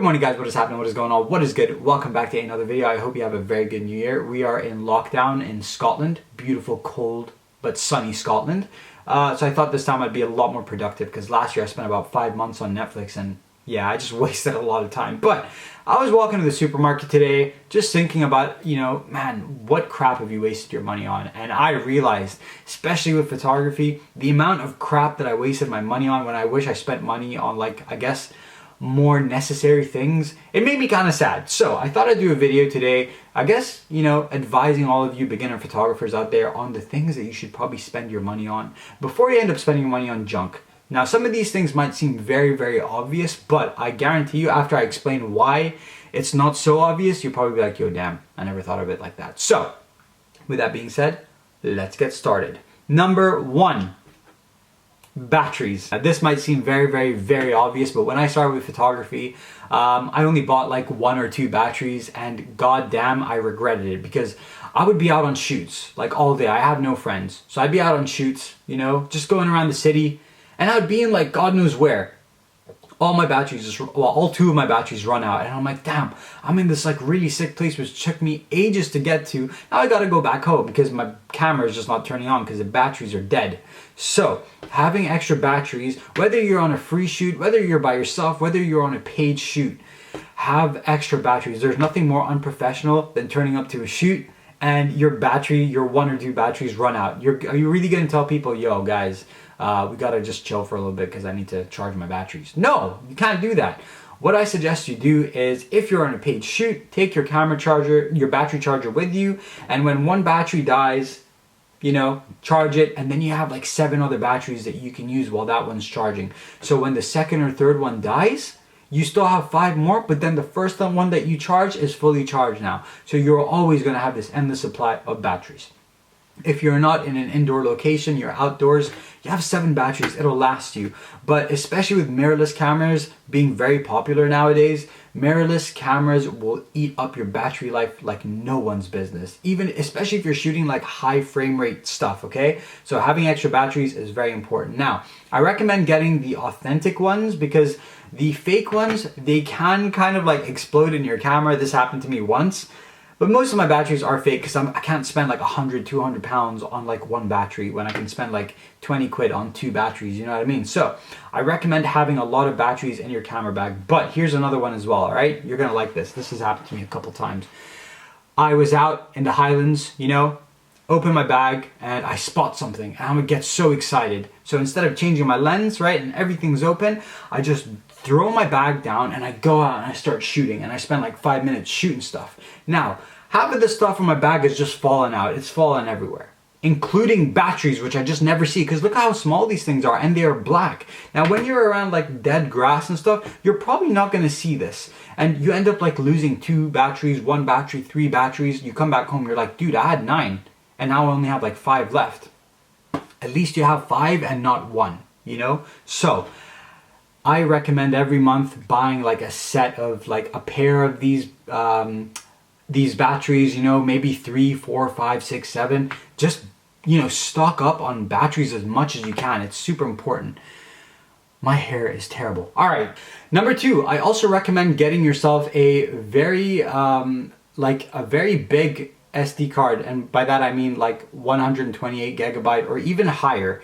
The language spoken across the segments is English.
Good morning guys, what is happening, what is going on, what is good? Welcome back to another video. I hope you have a very good new year. We are in lockdown in Scotland, beautiful, cold, but sunny Scotland. So I thought this time I'd be a lot more productive because last year I spent about 5 months on Netflix and yeah, I just wasted a lot of time. But I was walking to the supermarket today just thinking about, man, what crap have you wasted your money on? And I realized, especially with photography, the amount of crap that I wasted my money on when I wish I spent money on, I guess, more necessary things, it made me kind of sad. So I thought I'd do a video today, I guess, advising all of you beginner photographers out there on the things that you should probably spend your money on before you end up spending your money on junk. Now, some of these things might seem very, very obvious, but I guarantee you after I explain why it's not so obvious, you'll probably be like, yo, damn, I never thought of it like that. So with that being said, let's get started. Number one, batteries. Now, this might seem very, very, very obvious, but when I started with photography, I only bought like 1 or 2 batteries, and goddamn, I regretted it because I would be out on shoots like all day. I have no friends, so I'd be out on shoots, just going around the city, and I'd be in like God knows where. All my batteries, all 2 of my batteries run out, and I'm like, damn, I'm in this like really sick place which took me ages to get to. Now I gotta go back home because my camera is just not turning on because the batteries are dead. So having extra batteries, whether you're on a free shoot, whether you're by yourself, whether you're on a paid shoot, have extra batteries. There's nothing more unprofessional than turning up to a shoot and your 1 or 2 batteries run out. Are you really gonna tell people, yo guys, we gotta just chill for a little bit because I need to charge my batteries? No, you can't do that. What I suggest you do is, if you're on a paid shoot, take your camera charger, your battery charger with you, and when one battery dies, charge it, and then you have like 7 other batteries that you can use while that one's charging. So when the second or third one dies, you still have 5 more, but then the first one that you charge is fully charged now. So you're always gonna have this endless supply of batteries. If you're not in an indoor location, you're outdoors, you have 7 batteries, it'll last you. But especially with mirrorless cameras being very popular nowadays, mirrorless cameras will eat up your battery life like no one's business. Especially if you're shooting like high frame rate stuff, okay? So having extra batteries is very important. Now, I recommend getting the authentic ones because the fake ones, they can kind of like explode in your camera. This happened to me once. But most of my batteries are fake because I can't spend like 100, 200 pounds on like 1 battery when I can spend like 20 quid on 2 batteries, you know what I mean? So I recommend having a lot of batteries in your camera bag. But here's another one as well, all right? You're gonna like this. This has happened to me a couple times. I was out in the Highlands, open my bag and I spot something and I'm gonna get so excited. So instead of changing my lens, right, and everything's open, I just throw my bag down and I go out and I start shooting, and I spend like 5 minutes shooting stuff. Now, half of the stuff in my bag is just fallen out. It's fallen everywhere, including batteries, which I just never see because look how small these things are, and they are black. Now, when you're around like dead grass and stuff, you're probably not gonna see this, and you end up like losing 2 batteries, 1 battery, 3 batteries. You come back home, you're like, dude, I had 9 and now I only have like 5 left. At least you have 5 and not 1, So I recommend every month buying like a set of like a pair of these batteries, maybe 3, 4, 5, 6, 7. Just, stock up on batteries as much as you can. It's super important. My hair is terrible. All right. Number 2, I also recommend getting yourself a very big SD card. And by that I mean like 128 gigabyte or even higher.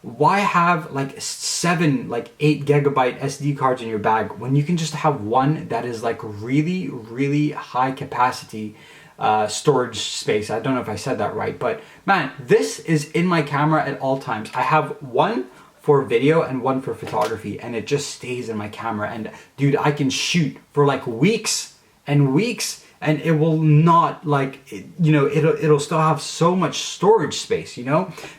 Why have like 7, 8 gigabyte SD cards in your bag when you can just have one that is like really, really high capacity storage space? I don't know if I said that right, but man, this is in my camera at all times. I have 1 for video and 1 for photography, and it just stays in my camera. And dude, I can shoot for like weeks and weeks, and it will not it'll still have so much storage space,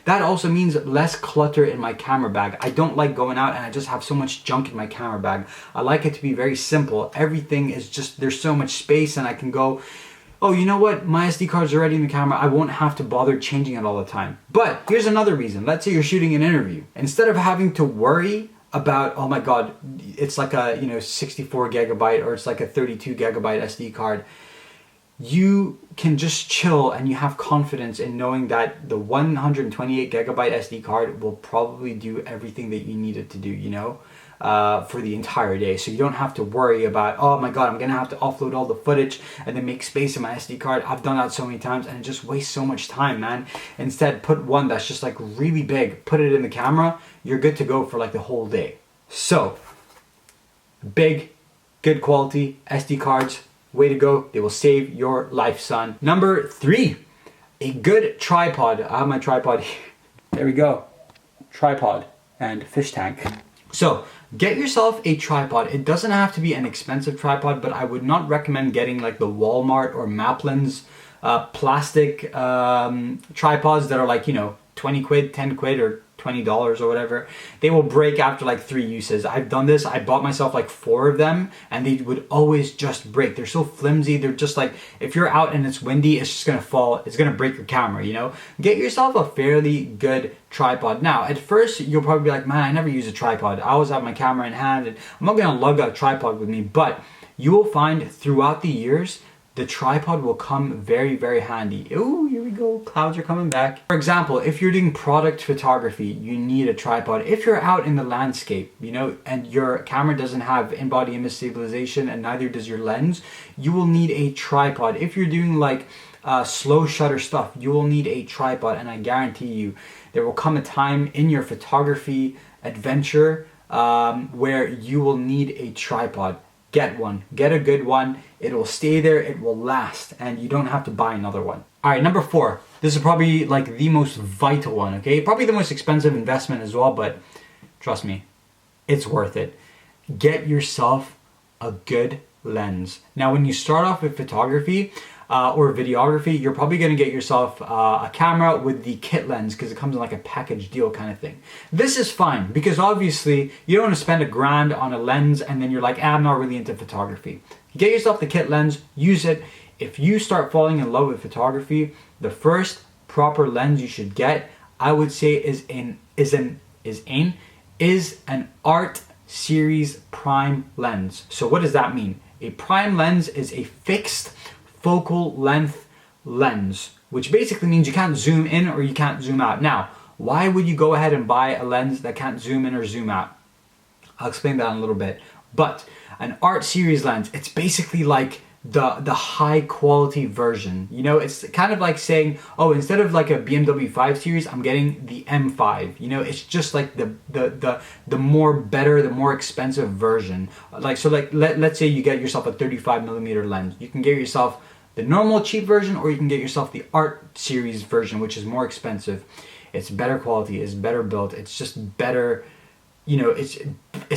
That also means less clutter in my camera bag. I don't like going out and I just have so much junk in my camera bag. I like it to be very simple. Everything is just, there's so much space, and I can go, oh, you know what? My SD card's already in the camera. I won't have to bother changing it all the time. But here's another reason. Let's say you're shooting an interview. Instead of having to worry about, oh my God, it's like a 64 gigabyte or it's like a 32 gigabyte SD card, you can just chill and you have confidence in knowing that the 128 gigabyte SD card will probably do everything that you need it to do, for the entire day. So you don't have to worry about, oh my God, I'm gonna have to offload all the footage and then make space in my SD card. I've done that so many times and it just wastes so much time, man. Instead, put one that's just like really big, put it in the camera, you're good to go for like the whole day. So, big, good quality SD cards, way to go. They will save your life, son. Number 3, a good tripod. I have my tripod here. There we go. Tripod and fish tank. So get yourself a tripod. It doesn't have to be an expensive tripod, but I would not recommend getting like the Walmart or Maplin's plastic tripods that are like, you know, 20 quid, 10 quid, or $20 or whatever. They will break after like 3 uses. I've done this. I bought myself like 4 of them and they would always just break. They're so flimsy. They're just like, if you're out and it's windy, it's just gonna fall. It's gonna break your camera, you know? Get yourself a fairly good tripod. Now, at first, you'll probably be like, man, I never use a tripod. I always have my camera in hand and I'm not gonna lug a tripod with me, but you will find throughout the years, the tripod will come very, very handy. Ooh, here we go, clouds are coming back. For example, if you're doing product photography, you need a tripod. If you're out in the landscape, you know, and your camera doesn't have in-body image stabilization and neither does your lens, you will need a tripod. If you're doing like slow shutter stuff, you will need a tripod, and I guarantee you, there will come a time in your photography adventure where you will need a tripod. Get one, get a good one. It will stay there, it will last, and you don't have to buy another one. All right, number 4. This is probably like the most vital one, okay? Probably the most expensive investment as well, but trust me, it's worth it. Get yourself a good lens. Now, when you start off with photography or videography, you're probably gonna get yourself a camera with the kit lens because it comes in like a package deal kind of thing. This is fine because obviously you don't want to spend $1,000 on a lens and then you're like, I'm not really into photography. Get yourself the kit lens, use it. If you start falling in love with photography, the first proper lens you should get, I would say is an Art Series prime lens. So what does that mean? A prime lens is a fixed focal length lens, which basically means you can't zoom in or you can't zoom out. Now, why would you go ahead and buy a lens that can't zoom in or zoom out? I'll explain that in a little bit. But an Art Series lens, it's basically like the high quality version. You know, it's kind of like saying, oh, instead of like a BMW 5 Series, I'm getting the M5. You know, it's just like the more better, the more expensive version. Like, so like let's say you get yourself a 35mm lens. You can get yourself the normal cheap version, or you can get yourself the Art Series version, which is more expensive. It's better quality, it's better built, it's just better, you know, it's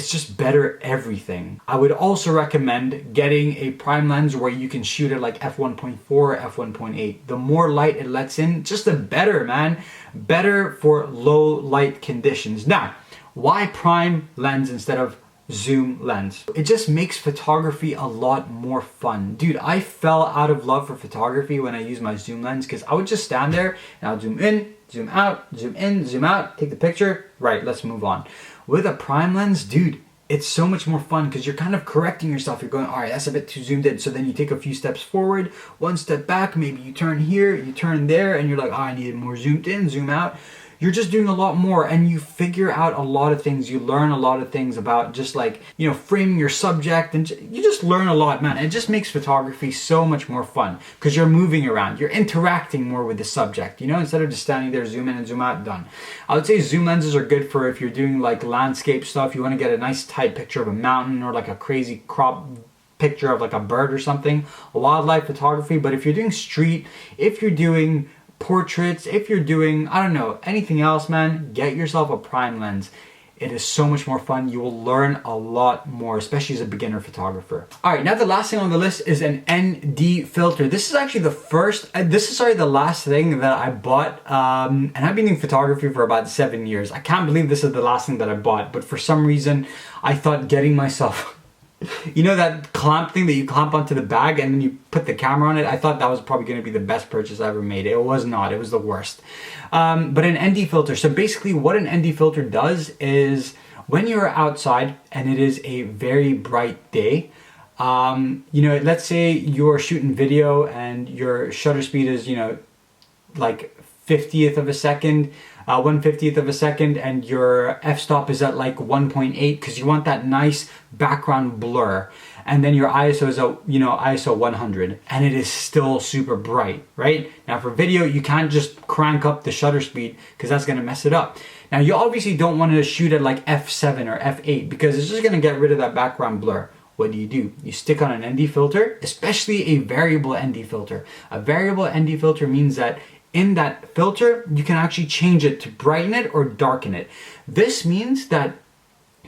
just better everything. I would also recommend getting a prime lens where you can shoot at like f1.4 or f1.8. The more light it lets in, just the better, man. Better for low light conditions. Now, why prime lens instead of zoom lens? It just makes photography a lot more fun. Dude, I fell out of love for photography when I used my zoom lens because I would just stand there and I'll zoom in, zoom out, zoom in, zoom out, take the picture, right, let's move on. With a prime lens, dude, it's so much more fun because you're kind of correcting yourself. You're going, all right, that's a bit too zoomed in. So then you take a few steps forward, one step back, maybe you turn here, you turn there, and you're like, oh, I need it more zoomed in, zoom out. You're just doing a lot more and you figure out a lot of things. You learn a lot of things about just like, you know, framing your subject, and you just learn a lot, man. It just makes photography so much more fun because you're moving around, you're interacting more with the subject, you know, instead of just standing there, zoom in and zoom out, done. I would say zoom lenses are good for if you're doing like landscape stuff. You want to get a nice tight picture of a mountain or like a crazy crop picture of like a bird or something, wildlife photography. But if you're doing street, if you're doing portraits, if you're doing, I don't know, anything else, man, get yourself a prime lens. It is so much more fun. You will learn a lot more, especially as a beginner photographer. All right, now the last thing on the list is an ND filter. This is actually the last thing that I bought. And I've been doing photography for about 7 years. I can't believe this is the last thing that I bought, but for some reason, I thought getting myself, you know that clamp thing that you clamp onto the bag and then you put the camera on it? I thought that was probably going to be the best purchase I ever made. It was not. It was the worst. But an ND filter. So basically what an ND filter does is when you're outside and it is a very bright day, you know, let's say you're shooting video and your shutter speed is, you know, like 50th of a second. 1/50th of a second, and your f-stop is at like 1.8 because you want that nice background blur. And then your ISO is at, you know, ISO 100, and it is still super bright, right? Now for video, you can't just crank up the shutter speed because that's gonna mess it up. Now you obviously don't want to shoot at like f7 or f8 because it's just gonna get rid of that background blur. What do? You stick on an ND filter, especially a variable ND filter. A variable ND filter means that in that filter, you can actually change it to brighten it or darken it. This means that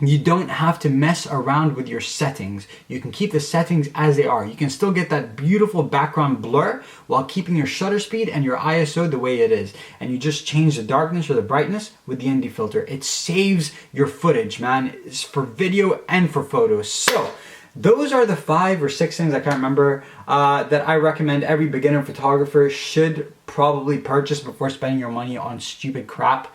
you don't have to mess around with your settings. You can keep the settings as they are. You can still get that beautiful background blur while keeping your shutter speed and your ISO the way it is. And you just change the darkness or the brightness with the ND filter. It saves your footage, man. It's for video and for photos. So those are the 5 or 6 things, I can't remember, that I recommend every beginner photographer should probably purchase before spending your money on stupid crap.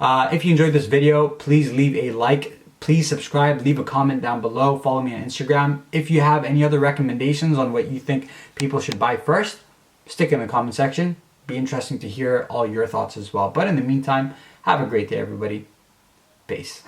If you enjoyed this video, please leave a like. Please subscribe, leave a comment down below, follow me on Instagram. If you have any other recommendations on what you think people should buy first, stick in the comment section. Be interesting to hear all your thoughts as well. But in the meantime, have a great day, everybody. Peace.